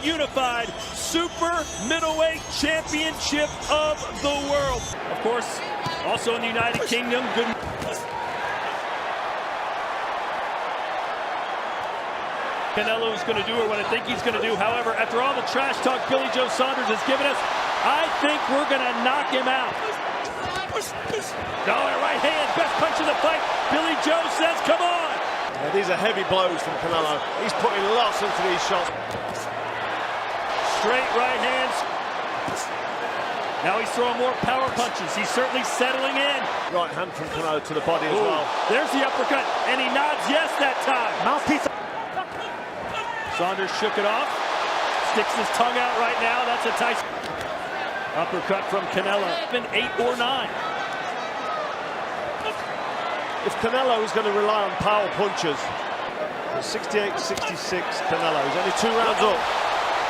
unified super middleweight championship of the world. Of course, also in the United Kingdom, good. Canelo is going to do what I think he's going to do. However, after all the trash talk Billy Joe Saunders has given us, I think we're going to knock him out. Right hand, best punch of the fight. Billy Joe says, come on. Yeah, these are heavy blows from Canelo. He's putting lots into these shots. Straight right hands. Now he's throwing more power punches. He's certainly settling in. Right hand from Canelo to the body as well. There's the uppercut, and he nods yes that time. Mouthpiece. Saunders shook it off. Sticks his tongue out right now. That's a Tyson. Uppercut from Canelo. Been 8 or 9. If Canelo is going to rely on power punches, 68-66 Canelo. He's only 2 rounds up.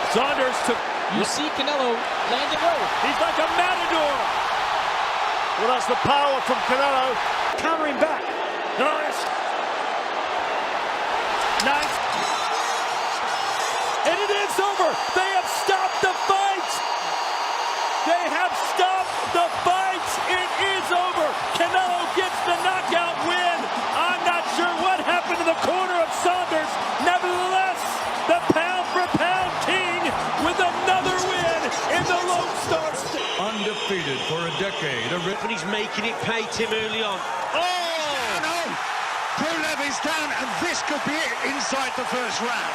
Saunders took. You see Canelo landing low. He's like a matador. Well, that's the power from Canelo. Countering back. Nice. Nice. And it is over. They have stopped the fight. They have stopped the fight. It is over. Canelo gets the knockout win. I'm not sure what happened to the corner of Saunders. Nevertheless, the pound-for-pound king with another win in the Lone Star State. Undefeated for a decade. But he's making it pay Tim early on. Oh! No! Pulev is down, and this could be it inside the first round.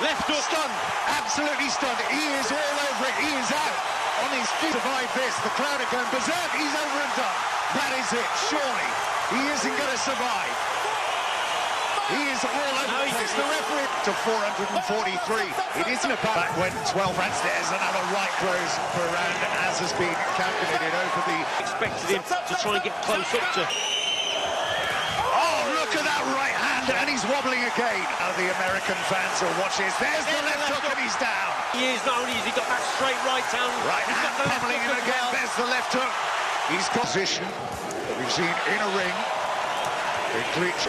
Left hook. Stunned, absolutely stunned. He is all over it. He is out on his feet. Survive this. The crowd are going berserk. He's over and done. That is it. Surely he isn't going to survive. He is all over. It's the referee to 443. It isn't about back when 12 rounds. There's another right throws per round, as has been calculated over the. Expected him to try and get close up to. Oh, look at that right hand, and he's wobbling again. Now the American fans will watch this. There's the left hook, and he's down. He is, not only has he got that straight right hand. Right hand pummeling him again. There's the left hook. He's got position that we've seen in a ring. In clinch.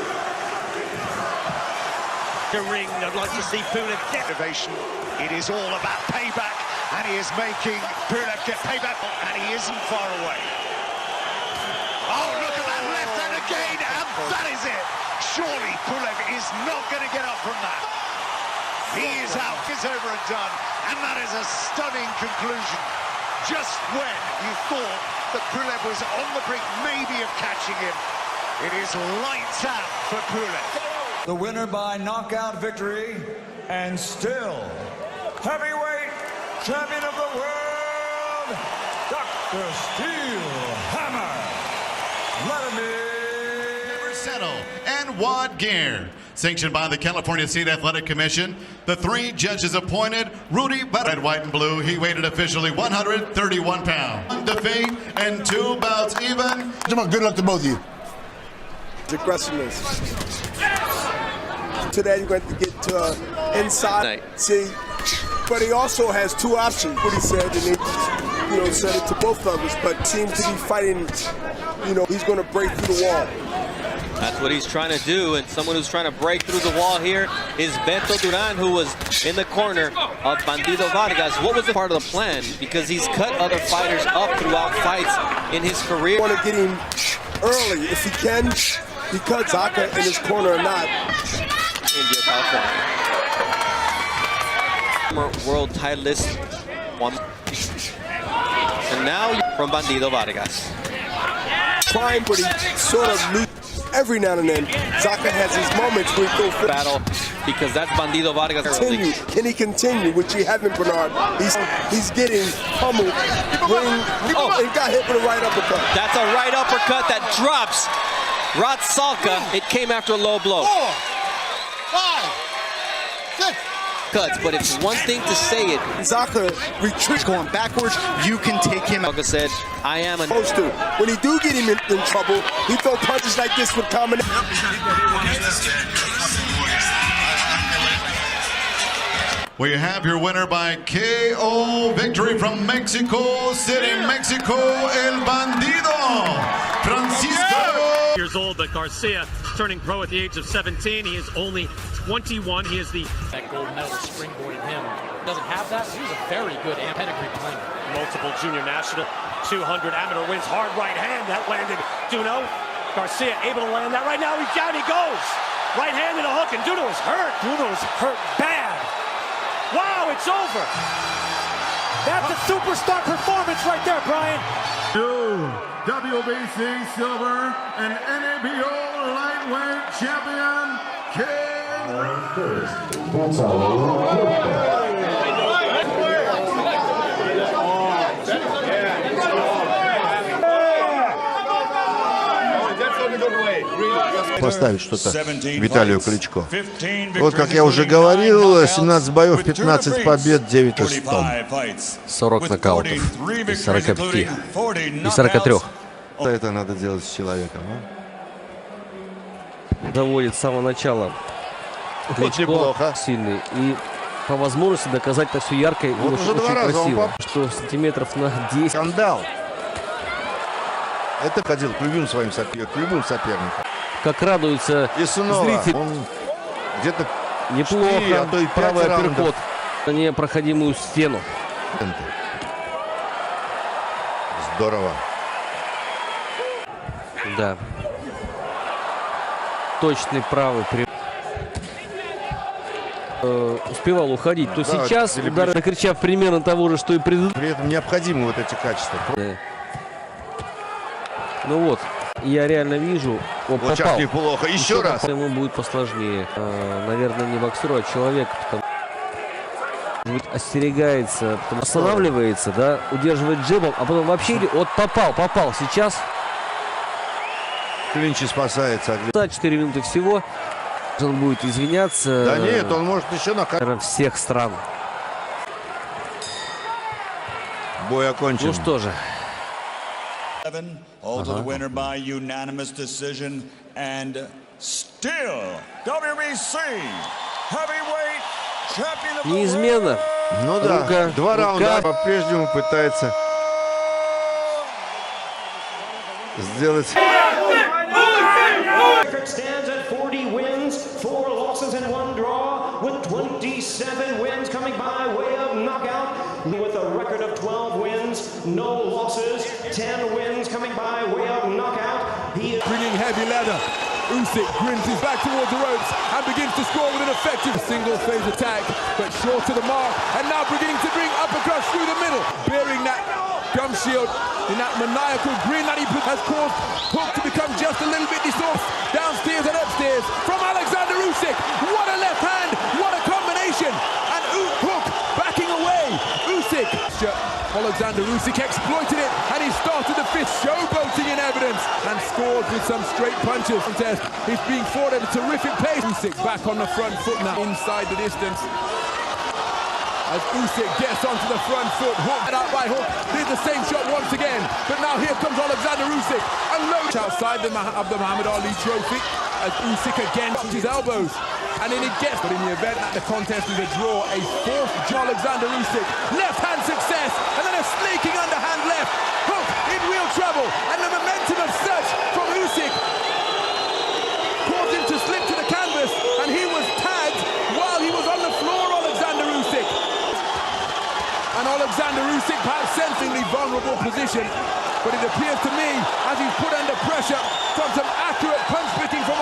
The ring, I'd like to see Pulev get Innovation. It is all about payback, and he is making Pulev get payback, and he isn't far away. Oh, look at that left hand again, and that is it. Surely Pulev is not going to get up from that. He is out, it's over and done, and that is a stunning conclusion. Just when you thought that Pulev was on the brink maybe of catching him, it is lights out for Pulev. The winner by knockout victory, and still heavyweight champion of the world, Dr. Steel Hammer, Vladimir Settle and Wad Gear. Sanctioned by the California State Athletic Commission, the 3 judges appointed, Rudy Red, White, and Blue. He weighed officially 131 pounds. 1 defeat and 2 bouts even. Good luck to both of you. Aggressiveness. Today, you're going to get to inside. See, but he also has 2 options. What he said, and he, said it to both of us. But seems to be fighting. He's going to break through the wall. That's what he's trying to do, and someone who's trying to break through the wall here is Beto Duran, who was in the corner of Bandido Vargas. What was the part of the plan? Because he's cut other fighters up throughout fights in his career. Want to get him early if he can, because Zaka in his corner or not. India, California. Former world titleist. And now from Bandido Vargas. Trying, but he sort of loses every now and then. Zaka has his moments where he goes for battle, because that's Bandido Vargas. Can he continue, which he hasn't, Bernard? He's getting pummeled, and got hit with a right uppercut. That's a right uppercut that drops Ratsalka. It came after a low blow. 4, 5, 6. Cuts, but it's one thing to say it. Zaka retreats going backwards. You can take him out. Like I said, I am an supposed to. When he do get him in trouble, he throw punches like this with combination. We have your winner by KO victory from Mexico City, Mexico, El Bandido, Francisco. Years old, but Garcia turning pro at the age of 17. He is only 21. He is the That gold medal springboarded him. Doesn't have that. He's a very good pedigree player. multiple junior national 200 amateur wins. Hard right hand that landed Duno. Garcia able to land that right now. He's down. He goes. Right hand and a hook, and Duno is hurt. Duno is hurt bad. Wow, it's over. That's a superstar performance right there, Brian. WBC silver and NABO lightweight champion, King. That's all. Поставить что-то Виталию Кличко. Вот как я уже говорил, 17 боев, 15 побед, 9 устов. 40 нокаутов из 45. И 43. Это надо делать с человеком. Доводит с самого начала. Вот неплохо. Сильный. И по возможности доказать это все ярко и вот очень, уже 2 раза красиво. Что сантиметров на 10. Скандал. Это ходил к любым своим соперникам. Как радуется зритель. Он где-то неплохо. Правый апперкот на непроходимую стену. Здорово. Да. Точный правый. Успевал уходить. То да, сейчас удар, накричав примерно того же, что и предыдущий. При этом необходимы вот эти качества. Ну вот, я реально вижу. Он вот попал. Неплохо. Еще раз. Ему будет посложнее. Наверное, не боксеру, а человек. Потому остерегается, потом останавливается, да, удерживает джебом, а потом вообще вот попал сейчас. Клинчи спасается. 4 минуты всего. Он будет извиняться. Да нет, он может еще на всех стран. Бой окончен. Ну что же. All to the winner by unanimous decision, and still WBC heavyweight champion of the Неизменно. Ну да, 2 раунда по-прежнему пытается сделать. Stands at 40 wins, 4 losses and 1 draw, with 27 wins coming by way of knockout, with a record of 12 wins, no losses, 10 wins coming by way of knockout. He is bringing heavy leather. Usyk grins his back towards the ropes and begins to score with an effective single-phase attack, but short to the mark, and now beginning to bring uppercuts through the middle, bearing that gum shield in that maniacal grin that he has caused Hook to become just a little bit disordered downstairs and upstairs from Alexander Usyk. What a left hand, what a combination, and Hook backing away. Usyk, Alexander Usyk exploited it, and he started the fifth, showboating in evidence, and scored with some straight punches. He's being fought at a terrific pace. Usyk back on the front foot now, inside the distance. As Usyk gets onto the front foot, Hook out by Hook, did the same shot once again, but now here comes Alexander Usyk, and low outside of the Muhammad Ali trophy, as Usyk again his elbows, and then it gets, but in the event that the contest is a draw, a 4th Alexander Usyk, left hand success, and then a snaking underhand left, Hook in real trouble, and the momentum of such from Usyk caused him to slip to the canvas, and he was tagged while he was on the floor, Alexander Usyk. And Alexander Usyk perhaps sensingly vulnerable position, but it appears to me as he's put under pressure from some accurate punch-spitting from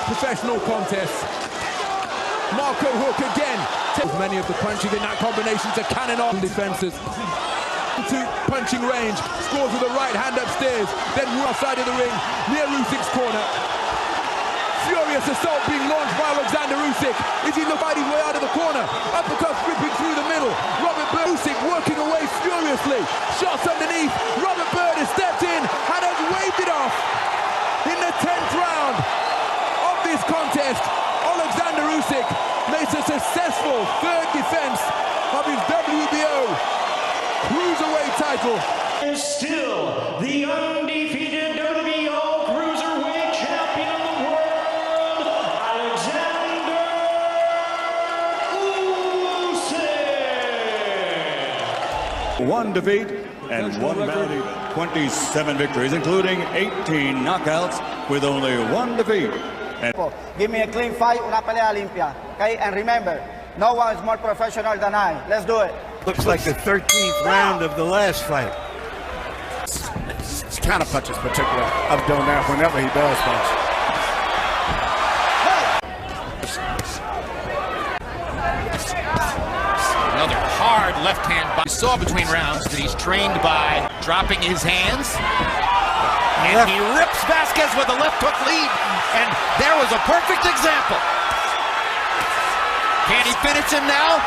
professional contests. Marco Hook again. Many of the punches in that combination to cannon on defenses. To punching range, scores with the right hand upstairs, then outside of the ring, near Usyk's corner. Furious assault being launched by Alexander Usyk. Is he looking his way out of the corner? Uppercut ripping through the middle. Robert Bird, Usyk working away furiously. Shots underneath. Robert Bird has stepped in and has waved it off. In the 10th round of this contest, Alexander Usyk makes a successful 3rd defense of his WBO Cruiserweight title. And still the undefeated WBO Cruiserweight champion of the world, Alexander Usyk. 1 defeat, 201 bounty, 27 victories, including 18 knockouts with only 1 defeat. Give me a clean fight, una pelea limpia. Okay, and remember, no one is more professional than I. Let's do it. Looks like the 13th round of the last fight. It's counter punches, particularly of Donaire whenever he does punch. Another hard left hand. We saw between rounds that he's trained by dropping his hands. And he rips Vasquez with a left hook lead. And there was a perfect example. Can he finish him now?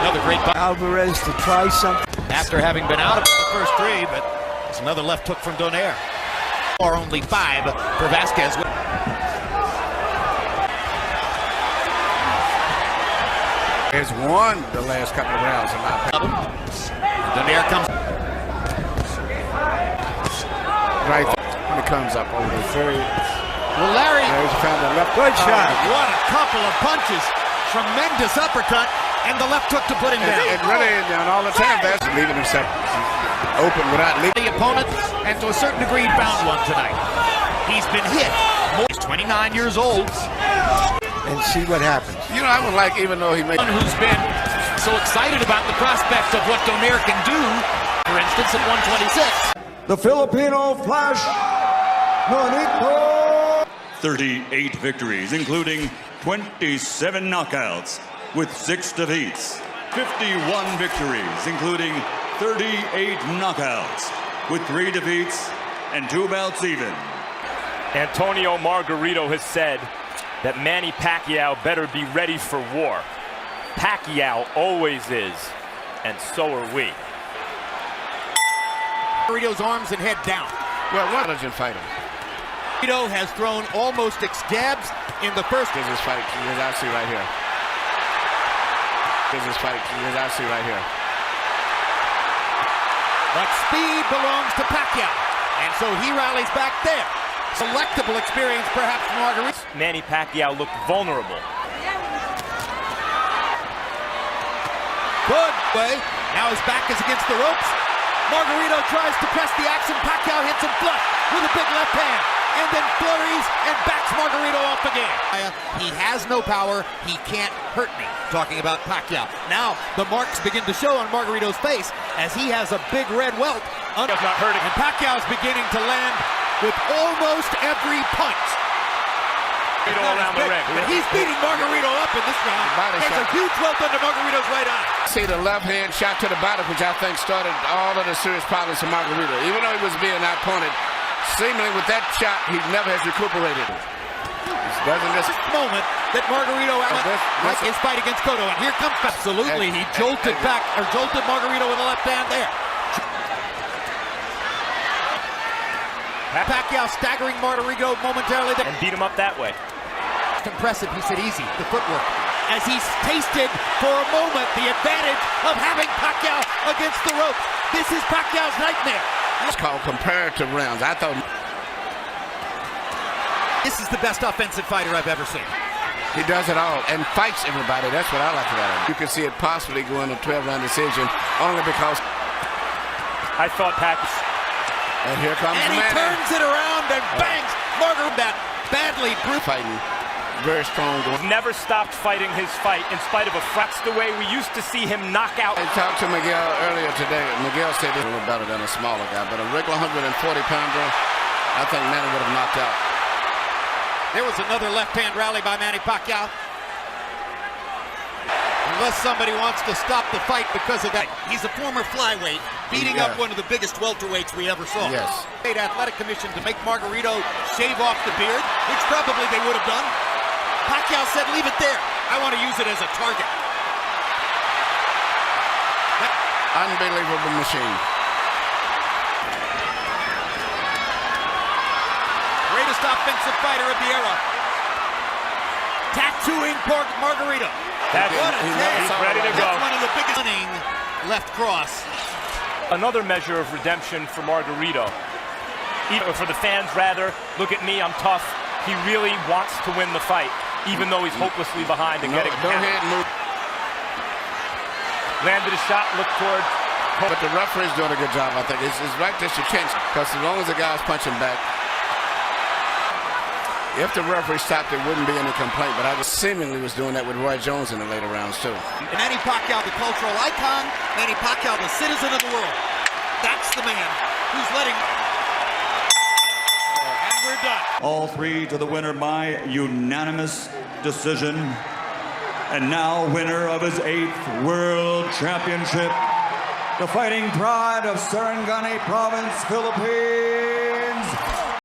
Another great Alvarez to try something. after having been out of the first 3, but it's another left hook from Donaire. Or only 5 for Vasquez. Has won the last couple of rounds in my opinion. Donaire comes right when it comes up over the third. Well, Larry, there's found a left good shot. What a couple of punches! Tremendous uppercut and the left hook to put him down. And really, and all the time, that's leaving himself open without leaving the opponent, and to a certain degree, found one tonight. He's been hit. He's 29 years old. And see what happens. You know, I would like, even though he may. Who's been so excited about the prospect of what Donaire can do, for instance, at 126. The Filipino Flash, Nonito. 38 victories, including 27 knockouts with 6 defeats. 51 victories, including 38 knockouts with 3 defeats and 2 bouts even. Antonio Margarito has said that Manny Pacquiao better be ready for war. Pacquiao always is, and so are we. Margarito's arms and head down. Well, what a fighter. Margarito has thrown almost jabs in the first. This is fight, as I see right here. This is fight, as I see right here. But speed belongs to Pacquiao, and so he rallies back there. Selectable experience, perhaps, for Margarito. Manny Pacquiao looked vulnerable. Good way. Now his back is against the ropes. Margarito tries to press the action. Pacquiao hits him flush with a big left hand, and then flurries and backs Margarito off again. He has no power. He can't hurt me. Talking about Pacquiao. Now the marks begin to show on Margarito's face as he has a big red welt. Not hurting. And Pacquiao's beginning to land with almost every punch. Around the ring. But he's beating Margarito up in this round. There's a huge welt under Margarito's right eye. See the left hand shot to the body, which I think started all of the serious problems for Margarito. Even though he was being outpointed, seemingly with that shot, he never has recuperated. Doesn't this moment that Margarito like his fight against Cotto, and here comes absolutely he jolted back or jolted Margarito with the left hand there. Pacquiao staggering Margarito momentarily there. And beat him up that way. Impressive, he said easy, the footwork. As he's tasted for a moment the advantage of having Pacquiao against the ropes. This is Pacquiao's nightmare. It's called comparative rounds. I thought this is the best offensive fighter I've ever seen. He does it all and fights everybody. That's what I like about him. You can see it possibly going to 12-round decision only because I thought Pacquiao. And here comes and he turns it around and bangs Margarito that badly fighting. Very strong. Never stopped fighting his fight in spite of a that's the way we used to see him knock out. I talked to Miguel earlier today. Miguel said he's a little better than a smaller guy, but a regular 140-pounder, I think Manny would have knocked out. There was another left-hand rally by Manny Pacquiao. Unless somebody wants to stop the fight because of that. He's a former flyweight, beating up one of the biggest welterweights we ever saw. Yes. State Athletic Commission to make Margarito shave off the beard, which probably they would have done. Pacquiao said, leave it there. I want to use it as a target. Unbelievable machine. Greatest offensive fighter of the era. Tattooing Margarito. He's ready to go. That's one of the biggest running left cross. Another measure of redemption for Margarito. Even for the fans, rather, look at me, I'm tough. He really wants to win the fight, even though he's hopelessly behind and getting go ahead and move. landed a shot, looked toward. But the referee's doing a good job, I think. It's right there, you can't, because as long as the guy's punching back, if the referee stopped, there wouldn't be any complaint, but I just seemingly was doing that with Roy Jones in the later rounds, too. And Manny Pacquiao, the cultural icon. Manny Pacquiao, the citizen of the world. That's the man who's letting... And we're done. All three to the winner by unanimous decision. And now winner of his 8th World Championship, the fighting pride of Sarangani Province, Philippines,